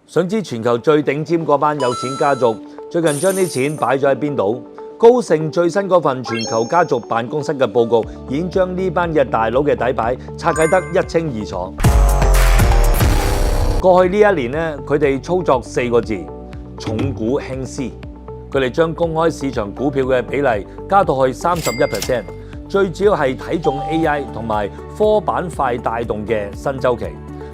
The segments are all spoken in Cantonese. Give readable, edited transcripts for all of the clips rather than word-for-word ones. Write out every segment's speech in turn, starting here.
想知全球最頂尖嗰班有錢家族最近將啲錢擺咗喺邊度？高盛最新嗰份全球家族辦公室嘅報告已經將呢班嘅大佬嘅底牌拆解得一清二楚。過去呢一年咧，佢哋操作4個字：重股輕私。佢哋將公開市場股票嘅比例加到去31%，最主要係睇中 AI 同埋科板塊帶動嘅新周期。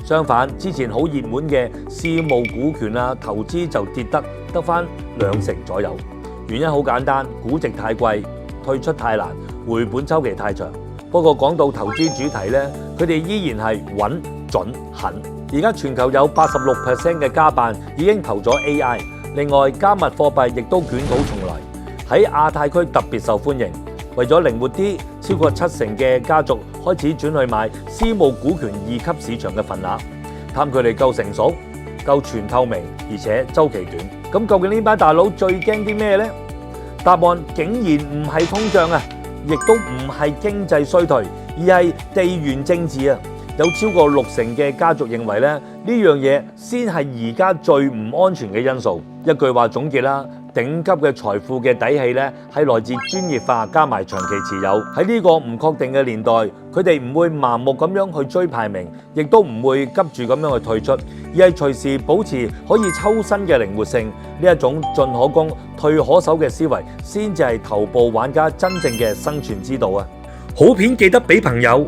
相反，之前好熱門嘅私募股權啊，投資就跌得返2成左右。原因好簡單，估值太貴，退出太難，回本週期太長。不過講到投資主題呢，佢哋依然係穩、準、狠。而家全球有86% 嘅家辦已經投咗 AI， 另外加密貨幣亦都捲土重來，喺亞太區特別受歡迎。為咗靈活啲，超過70%嘅家族開始轉去買私募股權2級市場嘅份額，貪佢哋夠成熟、夠全透明，而且週期短。咁究竟呢班大佬最驚啲咩呢？答案竟然唔係通脹啊，亦都唔係經濟衰退，而係地緣政治啊！有超過60%嘅家族認為咧，呢樣嘢先係而家最唔安全嘅因素。一句話總結啦，頂級嘅財富嘅底氣咧，係來自專業化加埋長期持有。喺呢個唔確定嘅年代，佢哋唔會盲目咁樣去追排名，亦都唔會急住咁樣去退出，而係隨時保持可以抽身嘅靈活性。呢一種進可攻、退可守嘅思維，先至係頭部玩家真正嘅生存之道啊！好片記得俾朋友